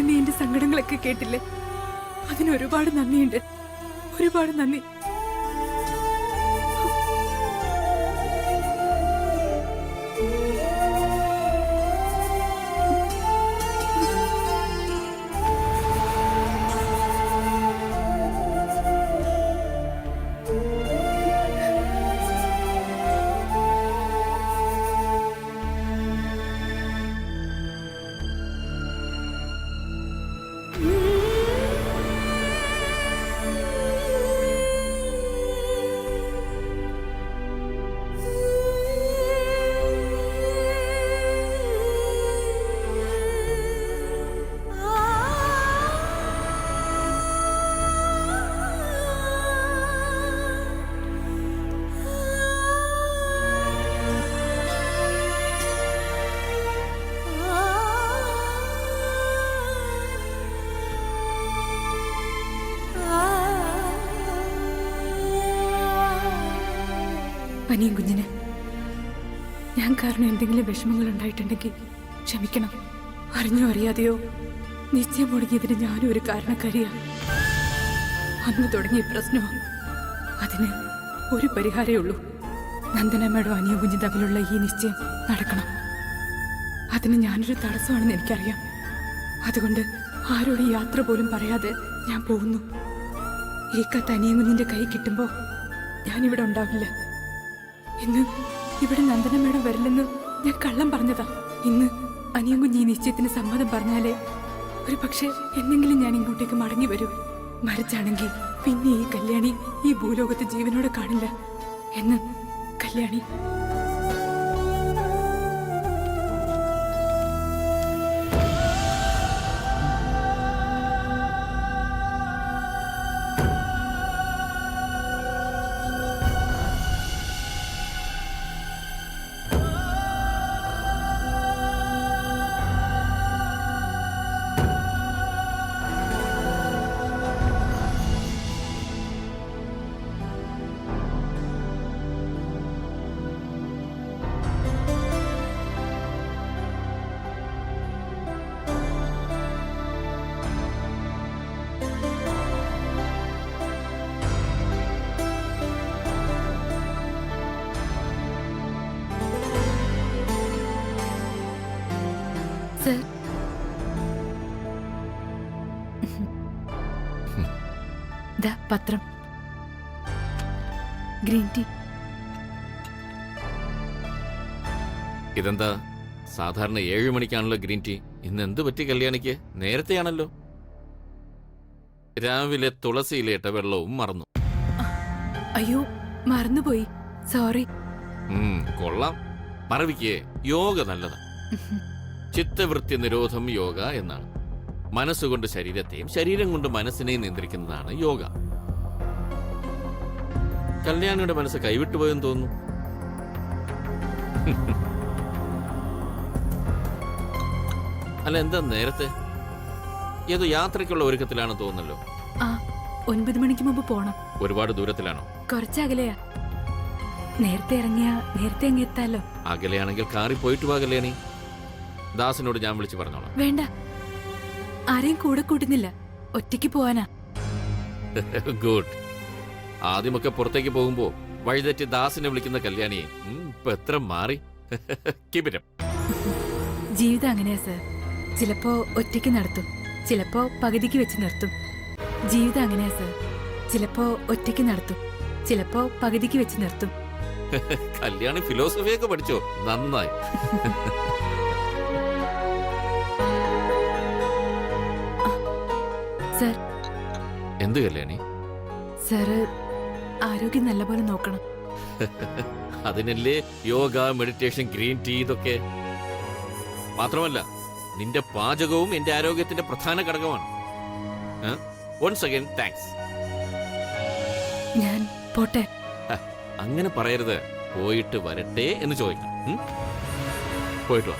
ഇന്നലെ നീ എന്റെ സങ്കടങ്ങളൊക്കെ കേട്ടില്ലേ? അതിന് ഒരുപാട് നന്ദിയുണ്ട്, ഒരുപാട് നന്ദി. അനിയൻ കുഞ്ഞിന് ഞാൻ കാരണം എന്തെങ്കിലും വിഷമങ്ങൾ ഉണ്ടായിട്ടുണ്ടെങ്കിൽ ക്ഷമിക്കണം. അറിഞ്ഞോ അറിയാതെയോ നിശ്ചയം മുടങ്ങിയതിന് ഞാനും ഒരു കാരണക്കാരിയാണ്. അന്ന് തുടങ്ങിയ പ്രശ്നമാണ്. അതിന് ഒരു പരിഹാരമേ ഉള്ളൂ. നന്ദനമ്മയുടെ അനിയൻ കുഞ്ഞും തമ്മിലുള്ള ഈ നിശ്ചയം നടക്കണം. അതിന് ഞാനൊരു തടസ്സമാണെന്ന് എനിക്കറിയാം. അതുകൊണ്ട് ആരോട് യാത്ര പോലും പറയാതെ ഞാൻ പോകുന്നു. ഈ കത്ത് അനിയൻ കുഞ്ഞിന്റെ കൈ കിട്ടുമ്പോ ഞാനിവിടെ ഉണ്ടാവില്ല. ഇന്ന് ഇവിടെ നന്ദനമ്മയുടെ വരില്ലെന്ന് ഞാൻ കള്ളം പറഞ്ഞതാ. ഇന്ന് അനിയൻ കുഞ്ഞ് ഈ നിശ്ചയത്തിന് സമ്മതം പറഞ്ഞാലേ ഒരു പക്ഷേ എന്നെങ്കിലും ഞാൻ ഇങ്ങോട്ടേക്ക് മടങ്ങി വരൂ. മരിച്ചാണെങ്കിൽ പിന്നെ ഈ കല്യാണി ഈ ഭൂലോകത്ത് ജീവനോടെ കാണില്ല എന്ന് കല്യാണി. പത്രം, ഗ്രീൻ ടീ. ഇതെന്താ സാധാരണ 7 മണിക്കാണല്ലോ ഗ്രീൻ ടീ? ഇന്ന് എന്ത് പറ്റി കല്യാണിക്ക്? നേരത്തെയാണല്ലോ. രാവിലെ തുളസിയിലേട്ട വെള്ളവും മറന്നു. അയ്യോ, മറന്നുപോയി, സോറി. കൊള്ളാം. മറവിക്ക് യോഗ നല്ലതാ. ചിത്തവൃത്തി നിരോധം യോഗ എന്നാണ്. മനസ്സുകൊണ്ട് ശരീരത്തെയും ശരീരം കൊണ്ട് മനസ്സിനെയും നിയന്ത്രിക്കുന്നതാണ് യോഗ. കല്യാണിയുടെ മനസ്സ് കൈവിട്ടുപോയെന്ന് തോന്നുന്നു. അല്ല, എന്താ നേരത്തെ? ഏതോ യാത്രയ്ക്കുള്ള ഒരുക്കത്തിലാണെന്ന് തോന്നുന്നല്ലോ. 9 മണിക്ക് മുമ്പ് പോണം. ഒരുപാട് ദൂരത്തിലാണോ? കുറച്ചകലെയാ. നേരത്തെ ഇറങ്ങിയാ നേരത്തെ അങ്ങ് എത്താലോ. അകലെയാണെങ്കിൽ കാറി പോയിട്ട് പോവാ കല്യാണി. ദാസിനോട് ഞാൻ വിളിച്ചു പറഞ്ഞോളാം. വേണ്ട, ആരെയും കൂടെ കൂട്ടുന്നില്ല, ഒറ്റയ്ക്ക് പോവാനാ. ഗുഡ്. ആദ്യമൊക്കെ പുറത്തേക്ക് പോകുമ്പോ വഴിതെറ്റി ദാസിനെ വിളിക്കുന്ന കല്യാണിയെ ഇപ്പൊ എത്ര മാറി. ജീവിതം അങ്ങനെയാ സർ. ചിലപ്പോ ഒറ്റയ്ക്ക് നടത്തും, ചിലപ്പോ പകുതിക്ക് വെച്ച് നിർത്തും. ജീവിതം അങ്ങനെയാ സർ. ചിലപ്പോ ഒറ്റയ്ക്ക് നടത്തും, ചിലപ്പോ പകുതിക്ക് വെച്ച് നിർത്തും. കല്യാണി ഫിലോസഫിയൊക്കെ പഠിച്ചോ? നന്നായി. സർ. എന്ത് കല്യാണി? സാറ് ആരോഗ്യം നല്ലപോലെ നോക്കണം. അതിനല്ലേ യോഗ, മെഡിറ്റേഷൻ, ഗ്രീൻ ടീ ഇതൊക്കെ. മാത്രമല്ല നിന്റെ പാചകവും എന്റെ ആരോഗ്യത്തിന്റെ പ്രധാന ഘടകമാണ്. Once again thanks. ഞാൻ പോട്ടെ. അങ്ങനെ പറയരുത്. പോയിട്ട് വരട്ടെ എന്ന് ചോദിക്കണം. പോയിട്ട് വാ.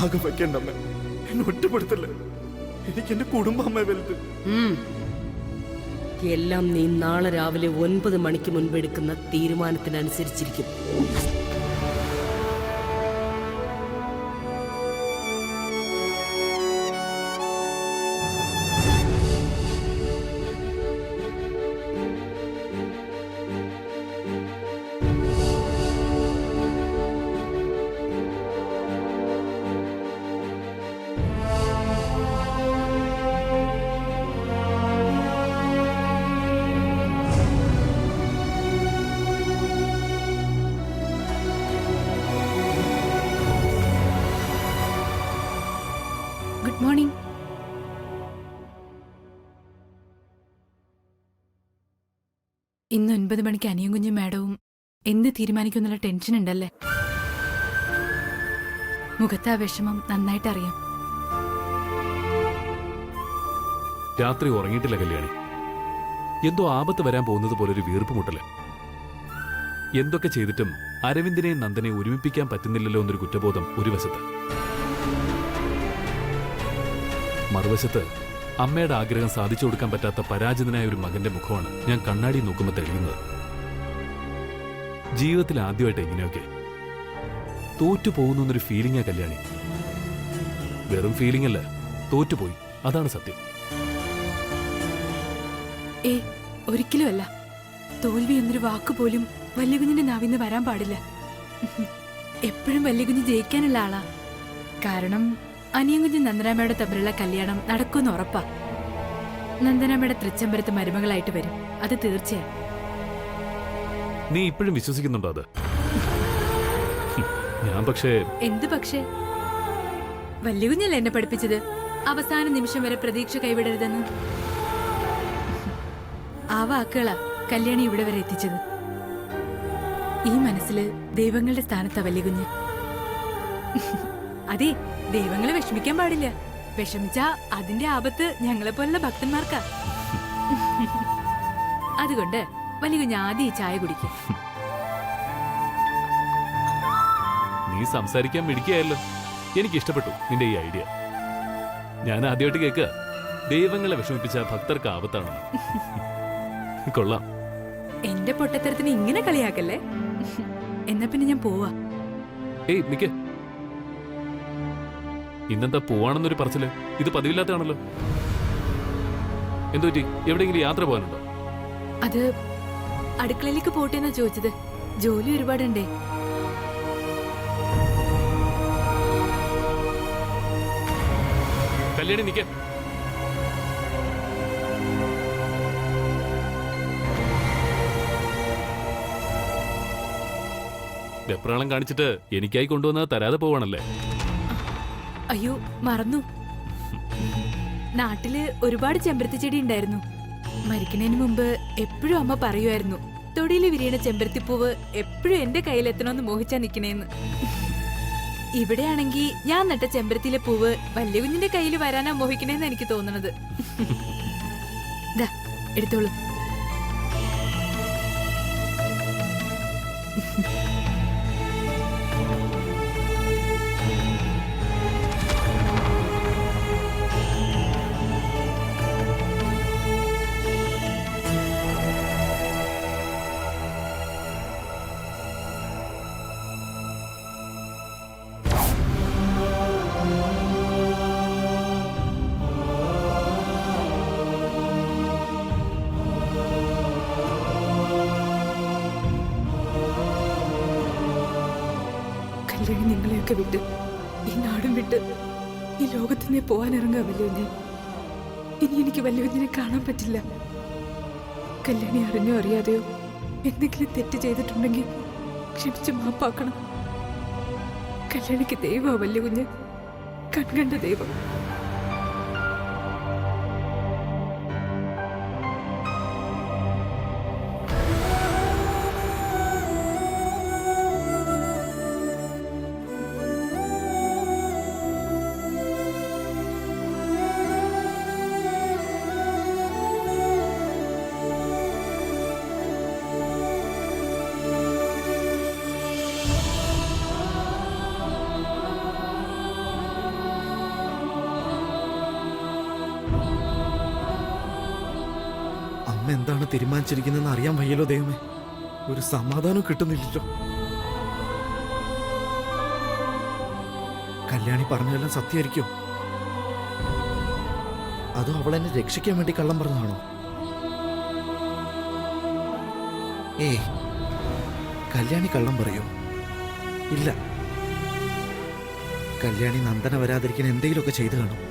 ആകെ വെക്കേണ്ട അമ്മ. എന്നെ ഒറ്റപ്പെടുത്തല്ലേ. എനിക്ക് എന്റെ കുടുംബം അമ്മ വലുത്. എല്ലാം നീ നാളെ രാവിലെ 9 മണിക്ക് മുൻപ് എടുക്കുന്ന തീരുമാനത്തിനനുസരിച്ചിരിക്കും. Good morning. ഇന്ന് 9 മണിക്ക് അനിയും കുഞ്ഞും മാഡവും എന്ത് തീരുമാനിക്കുന്നുള്ള ടെൻഷൻ ഉണ്ടല്ലേ? മുഖത്താ വിഷമം നന്നായിട്ട് അറിയാം. രാത്രി ഉറങ്ങിയിട്ടില്ല കല്യാണി. എന്തോ ആപത്ത് വരാൻ പോകുന്നത് പോലൊരു വീർപ്പുമുട്ടല്. എന്തൊക്കെ ചെയ്തിട്ടും അരവിന്ദിനെയും നന്ദനെ ഒരുമിപ്പിക്കാൻ പറ്റുന്നില്ലല്ലോ എന്നൊരു കുറ്റബോധം ഒരു വശത്ത്. മറുവശത്ത് അമ്മയുടെ ആഗ്രഹം സാധിച്ചു കൊടുക്കാൻ പറ്റാത്ത പരാജിതനായ ഒരു മകന്റെ മുഖമാണ് ഞാൻ കണ്ണാടി നോക്കുമ്പോൾ തെളിയുന്നത്. ജീവിതത്തിൽ ആദ്യമായിട്ട് എങ്ങനെയൊക്കെ തോറ്റുപോകുന്നു എന്നൊരു ഫീലിംഗാ കല്യാണി. വെറും ഫീലിംഗ് അല്ല, തോറ്റുപോയി, അതാണ് സത്യം. ഒരിക്കലും അല്ല. തോൽവി എന്നൊരു വാക്ക് പോലും വലിയ കുഞ്ഞിന്റെ നാവിന്ന് വരാൻ പാടില്ല. എപ്പോഴും വലിയ കുഞ്ഞ് ജയിക്കാനുള്ള ആളാ. കാരണം അനിയും കുഞ്ഞും നന്ദനാമ്മയുടെ തമ്മിലുള്ള കല്യാണം നടക്കുമെന്ന് ഉറപ്പാ. നന്ദനാമ്മയുടെ തൃച്ചംബരത്ത് മരുമകളായിട്ട് വരും, അത് തീർച്ചയായും. നീ ഇപ്പോഴും വിശ്വസിക്കുന്നുണ്ടോ അത്? ഞാൻ പക്ഷേ. എന്ത് പക്ഷേ? വലിയ കുഞ്ഞല്ലേ എന്നെ പഠിപ്പിച്ചത് അവസാന നിമിഷം വരെ പ്രതീക്ഷ കൈവിടരുതെന്ന്. ആ വാക്കുകളാ കല്യാണി ഇവിടെ വരെ എത്തിച്ചത്. ഈ മനസ്സില് ദൈവങ്ങളുടെ സ്ഥാനത്താ വലിയ കുഞ്ഞ്. അതെ, ദൈവങ്ങളെ വിഷമിക്കാൻ പാടില്ല. വിഷമിച്ചാ അതിന്റെ ആപത്ത് ഞങ്ങളെ പോലുള്ള ഭക്തന്മാർക്കാ. അതുകൊണ്ട് വലിയ കുഞ്ഞ് ആദ്യം ഈ ചായ കുടിക്കും. നീ സംസാരിക്കാൻ മിടിക്കുകയല്ലോ. എനിക്ക് ഇഷ്ടപ്പെട്ടു നിന്റെ ഈ ഐഡിയ. ഞാൻ ആദ്യമായിട്ട് കേൾക്കുക ദൈവങ്ങളെ വിഷമിപ്പിച്ച ഭക്തർക്ക് ആപത്താണ്. കൊള്ളാം. എന്റെ പൊട്ടത്തരത്തിന് ഇങ്ങനെ കളിയാക്കല്ലേ. എന്നാ പിന്നെ ഞാൻ പോവാ. ഏയ് നിക്ക്. ഇന്നെന്താ പോവാണെന്നൊരു പറച്ചില്? ഇത് പതിവില്ലാത്തതാണല്ലോ. എന്തു പറ്റി? എവിടെയെങ്കിലും യാത്ര പോകാനുണ്ടോ? അത് അടുക്കളയിലേക്ക് പോട്ടെന്നാ ചോദിച്ചത്. ജോലി ഒരുപാടുണ്ടേ. കല്യാണി നിക്ക്. വെപ്രാളം കാണിച്ചിട്ട് എനിക്കായി കൊണ്ടുവന്നത് തരാതെ പോവാണല്ലേ? അയ്യോ, മറന്നു. നാട്ടില് ഒരുപാട് ചെമ്പരത്തി ചെടി ഉണ്ടായിരുന്നു. മരിക്കുന്നതിന് മുമ്പ് എപ്പോഴും അമ്മ പറയുമായിരുന്നു, തൊടിയില് വിരിയണ ചെമ്പരത്തിപ്പൂവ് എപ്പോഴും എന്റെ കയ്യിലെത്തണമെന്ന് മോഹിച്ചാ നിക്കണേന്ന്. ഇവിടെയാണെങ്കി ഞാൻ നട്ട ചെമ്പരത്തിയിലെ പൂവ് വലിയ കുഞ്ഞിന്റെ കയ്യിൽ വരാനാ മോഹിക്കണേന്ന് എനിക്ക് തോന്നണത്. ദാ എടുത്തോളൂ. കല്യാണി നിങ്ങളെയൊക്കെ വിട്ട്, ഈ നാടും വിട്ട്, ഈ ലോകത്തിനെ പോവാനിറങ്ങാ വല്യുഞ്ഞ്. ഇനി എനിക്ക് വല്യുഞ്ഞിനെ കാണാൻ പറ്റില്ല. കല്യാണി അറിഞ്ഞോ അറിയാതെയോ എന്തെങ്കിലും തെറ്റ് ചെയ്തിട്ടുണ്ടെങ്കിൽ ക്ഷമിച്ച് മാപ്പാക്കണം. കല്യാണിക്ക് ദൈവമാ വല്യ കുഞ്ഞ്, കൺകണ്ട ദൈവം. തീരുമാനിച്ചിരിക്കുന്നെന്ന് അറിയാൻ വയ്യല്ലോ ദൈവമേ. ഒരു സമാധാനം കിട്ടുന്നില്ലല്ലോ. കല്യാണി പറഞ്ഞതെല്ലാം സത്യമായിരിക്കോ? അതോ അവളെന്നെ രക്ഷിക്കാൻ വേണ്ടി കള്ളം പറഞ്ഞതാണോ? ഏയ്, കല്യാണി കള്ളം പറയോ? ഇല്ല. കല്യാണി നന്ദന വരാതിരിക്കാൻ എന്തെങ്കിലുമൊക്കെ ചെയ്തു കാണും.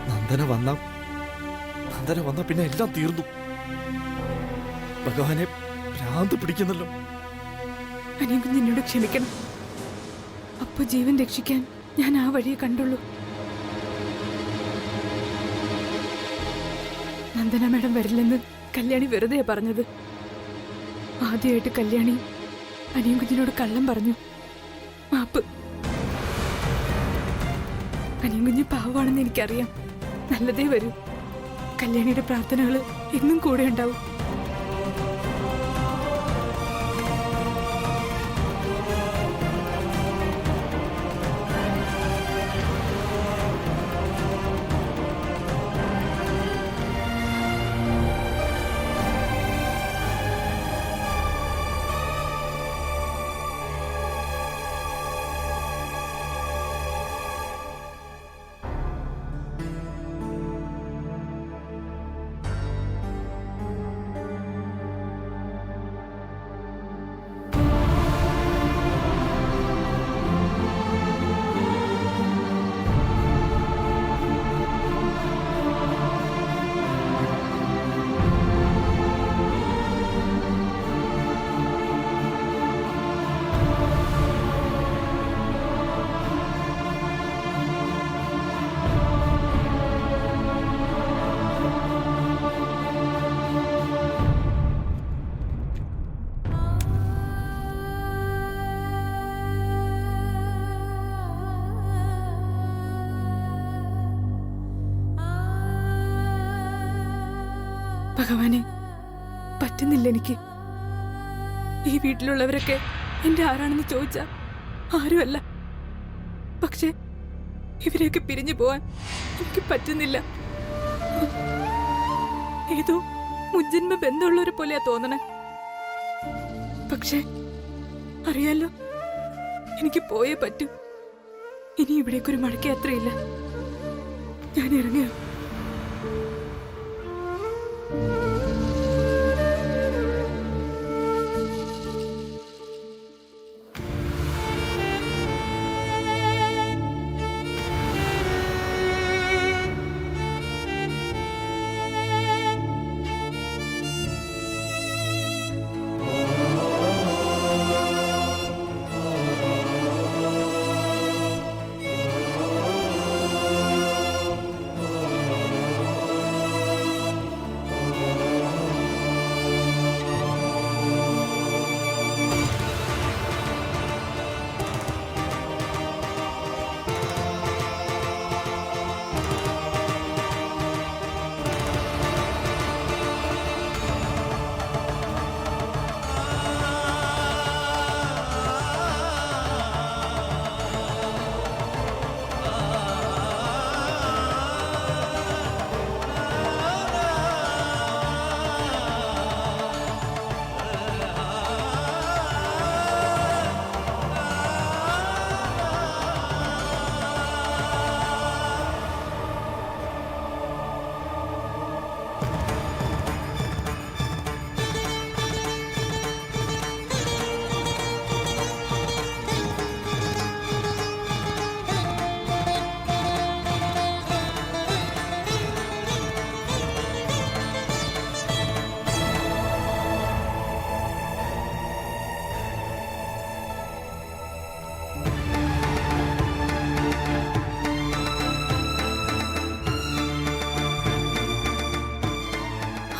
നന്ദന വന്ന പിന്നെ എല്ലാം തീർന്നു. ഭഗവാനെ, ഭ്രാന്ത് പിടിക്കുന്നല്ലോ. അനിയൻ കുഞ്ഞിനോട് ക്ഷമിക്കണം. അപ്പൊ ജീവൻ രക്ഷിക്കാൻ ഞാൻ ആ വഴിയെ കണ്ടുള്ളൂ. നന്ദന മേഡം വരില്ലെന്ന് കല്യാണി വെറുതെ പറഞ്ഞത്. ആദ്യമായിട്ട് കല്യാണി അനിയൻ കുഞ്ഞിനോട് കള്ളം പറഞ്ഞു. മാപ്പ്. അനിയൻ കുഞ്ഞ് പാവാണെന്ന് എനിക്കറിയാം. നല്ലതേ വരൂ. കല്യാണിയുടെ പ്രാർത്ഥനകൾ എന്നും കൂടെ ഉണ്ടാവും. ഭഗവാനെ, പറ്റുന്നില്ല എനിക്ക്. ഈ വീട്ടിലുള്ളവരൊക്കെ എന്റെ ആരാണെന്ന് ചോദിച്ചാ ആരുമല്ല. പക്ഷെ ഇവരെയൊക്കെ പിരിഞ്ഞു പോവാൻ എനിക്ക് പറ്റുന്നില്ല. ഏതോ മുജ്ജന്മ ബന്ധമുള്ളവരെ പോലെയാ തോന്നണേ. പക്ഷെ അറിയാലോ, എനിക്ക് പോയേ പറ്റൂ. ഇനി ഇവിടേക്കൊരു മടക്കയാത്രയില്ല. ഞാൻ ഇറങ്ങുക.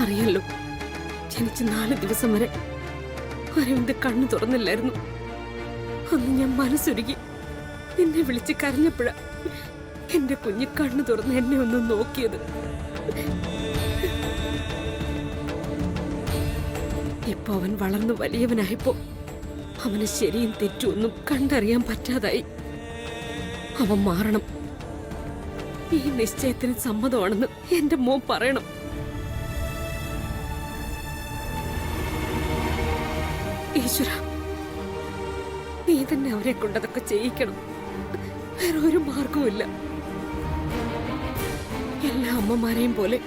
അറിയല്ലോ, ജനിച്ച് 4 ദിവസം വരെ അരവിന്ദ് കണ്ണു തുറന്നില്ലായിരുന്നു. അന്ന് ഞാൻ മനസ്സുരുകി എന്നെ വിളിച്ച് കരഞ്ഞപ്പോഴാ എന്റെ കുഞ്ഞ് കണ്ണു തുറന്ന് എന്നെ ഒന്ന് നോക്കിയത്. ഇപ്പൊ അവൻ വളർന്നു വലിയവനായപ്പോ അവന് ശരിയും തെറ്റും ഒന്നും കണ്ടറിയാൻ പറ്റാതായി. അവൻ മാറണം. ഈ നിശ്ചയത്തിന് സമ്മതമാണെന്ന് എന്റെ മോൻ പറയണം. ഈശ്വര, നീ തന്നെ അവരെ കൊണ്ടതൊക്കെ ചെയ്യിക്കണം. വേറെ ഒരു മാർഗവുമില്ല. എല്ലാ അമ്മമാരെയും പോലെ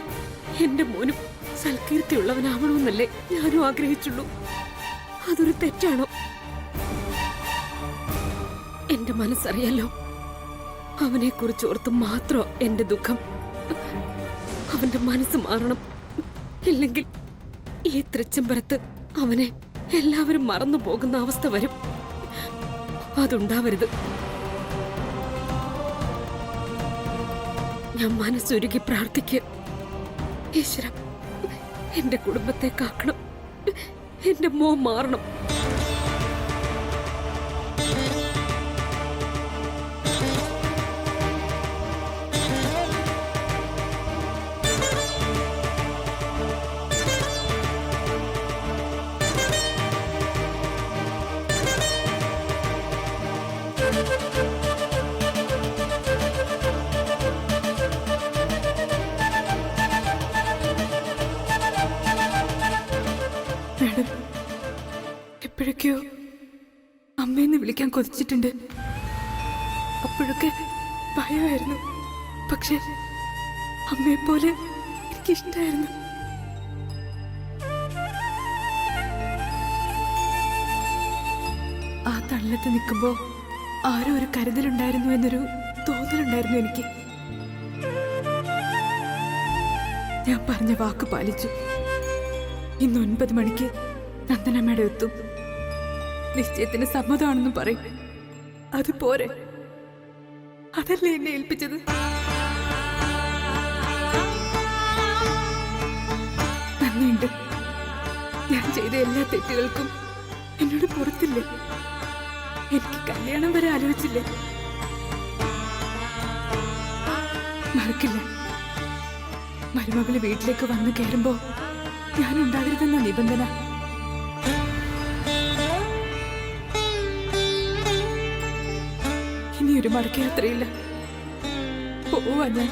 എന്റെ മോനും സൽകീർത്തിയുള്ളവനാവണമെന്നല്ലേ ഞാനും ആഗ്രഹിച്ചുള്ളൂ. അതൊരു തെറ്റാണോ? എന്റെ മനസ്സറിയാലോ. അവനെ കുറിച്ച് ഓർത്ത് മാത്രം എന്റെ ദുഃഖം. അവന്റെ മനസ്സ് മാറണം. ഇല്ലെങ്കിൽ ഈ തൃച്ചംബരത്ത് അവനെ എല്ലാവരും മറന്നു പോകുന്ന അവസ്ഥ വരും. അതുണ്ടാവരുത്. ഞാൻ മനസ്സുരുകി പ്രാർത്ഥിക്കുക. ഈശ്വര, എന്റെ കുടുംബത്തെ കാക്കണം. എന്റെ മോൻ മാറണം. മാഡം, എപ്പോഴൊക്കെയോ അമ്മയെന്ന് വിളിക്കാൻ കൊതിച്ചിട്ടുണ്ട്. അപ്പോഴൊക്കെ ഭയമായിരുന്നു. പക്ഷെ അമ്മയെപ്പോലെ എനിക്കിഷ്ടായിരുന്നു. ആ തള്ളത്ത് നിൽക്കുമ്പോ ആരോ ഒരു കരുതലുണ്ടായിരുന്നു എന്നൊരു തോന്നലുണ്ടായിരുന്നു എനിക്ക്. ഞാൻ പറഞ്ഞ വാക്ക് പാലിച്ചു. ഇന്ന് 9 മണിക്ക് നന്ദനമ്മയുടെ എത്തും. നിശ്ചയത്തിന് സമ്മതമാണെന്ന് പറയും. അത് പോരെ? അതല്ലേ എന്നെ ഏൽപ്പിച്ചത്? നന്ദിയുണ്ട്. ഞാൻ ചെയ്ത എല്ലാ തെറ്റുകൾക്കും എന്നോട് പുറത്തില്ലേ? എനിക്ക് കല്യാണം വരെ ആലോചിച്ചില്ലേ? മറക്കില്ല. മരുമകള് വീട്ടിലേക്ക് വന്നു കയറുമ്പോ ഞാനുണ്ടാകരുതെന്ന നിബന്ധന. ഇനിയൊരു മടക്കയാത്രയില്ല. പോവാ ഞാൻ.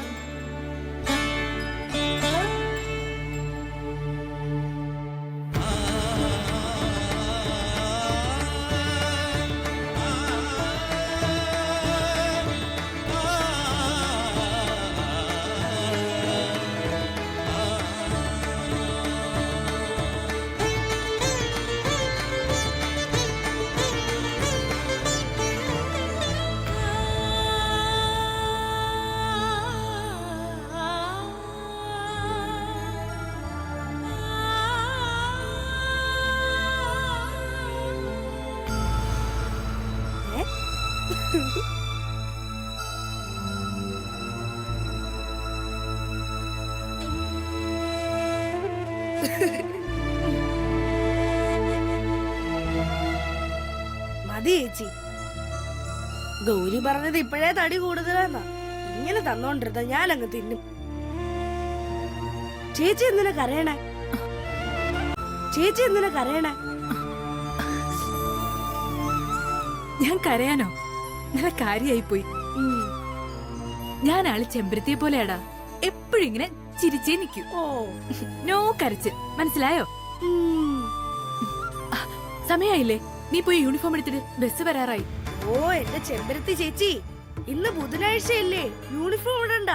മതി ചേച്ചി. ഗൗരി പറഞ്ഞത് ഇപ്പോഴേ തടി കൂടുതലാന്നാ. ഇങ്ങനെ തന്നോണ്ടിരുന്ന ഞാൻ അങ്ങ് തിന്നും. ചേച്ചി എന്തിനാ കരയണേ? ചേച്ചി എന്തിനാ കരയണേ? ഞാൻ കരയാനോ? നല്ല കാര്യായി പോയി. ഞാൻ ആള് ചെമ്പരത്തിയെ പോലെയാടാ. എപ്പോഴും ഇങ്ങനെ ചിരിച്ചേ നിൽക്കൂ. ഓ, നോ കരച്ച്. മനസ്സിലായോ? ഉം. സമയായില്ലേ? നീ പോയി യൂണിഫോം എടുത്തിട്ട്. ബസ് വരാറായി. ഓ എന്റെ ചെമ്പരത്തി ചേച്ചി, ഇന്ന് ബുധനാഴ്ചയല്ലേ? യൂണിഫോം ഇടണ്ട.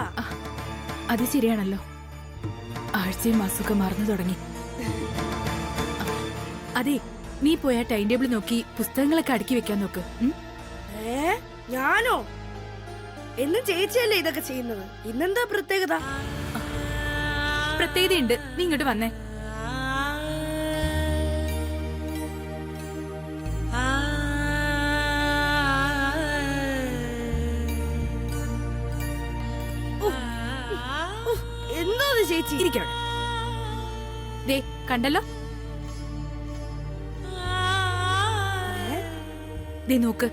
അത് ശരിയാണല്ലോ. ആഴ്ചയും മാസമൊക്കെ മറന്നു തുടങ്ങി. അതെ, നീ പോയ ടൈം ടേബിൾ നോക്കി പുസ്തകങ്ങളൊക്കെ അടുക്കി വെക്കാൻ നോക്ക്. ഞാനോ? എന്നും ചേച്ചിയല്ലേ ഇതൊക്കെ ചെയ്യുന്നത്? ഇന്നെന്താ പ്രത്യേകത? പ്രത്യേകതയുണ്ട്. നീ ഇങ്ങോട്ട് വന്നേ. എന്തോ ചേച്ചി ഇരിക്കവിടെ. ദേ കണ്ടല്ലോ. ദേ നോക്ക്.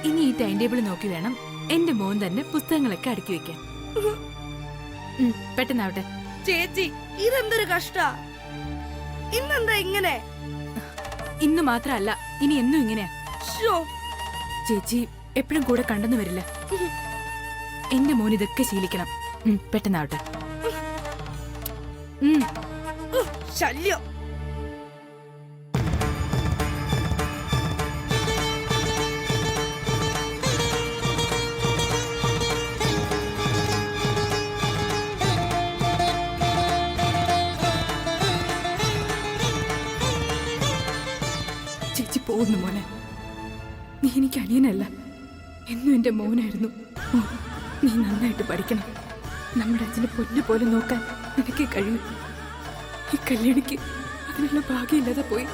ഇനി ഈ ടൈം ടേബിൾ നോക്കി വേണം എന്റെ മോൻ തന്നെ പുസ്തകങ്ങളൊക്കെ അടുക്കി വെക്കാൻ. പെട്ടെന്നാവട്ടെ. ചേച്ചി, ഇതെന്തൊരു കഷ്ടാ. ഇന്നെന്താ ഇങ്ങനെ? ഇന്ന് മാത്രല്ല, ഇനി എന്നും ഇങ്ങനെയാ. ശ്ശോ. ചേച്ചി എപ്പോഴും കൂടെ കണ്ടെന്ന് വരില്ല. എന്റെ മോൻ ഇതൊക്കെ ശീലിക്കണം. പെട്ടെന്നാവട്ടെ. ശല്യം. ചേച്ചി പോകുന്നു മോനെ. നീ എനിക്ക് അനിയനല്ല, എന്നും എന്റെ മോനായിരുന്നു. മോൻ, നീ നന്നായിട്ട് പഠിക്കണം. നമ്മുടെ അച്ഛനെ പൊന്നു പോലെ നോക്കാൻ നിനക്ക് കഴിയും. ഈ കല്യാണിക്ക് അതിനുള്ള ഭാഗ്യമില്ലാതെ പോയി.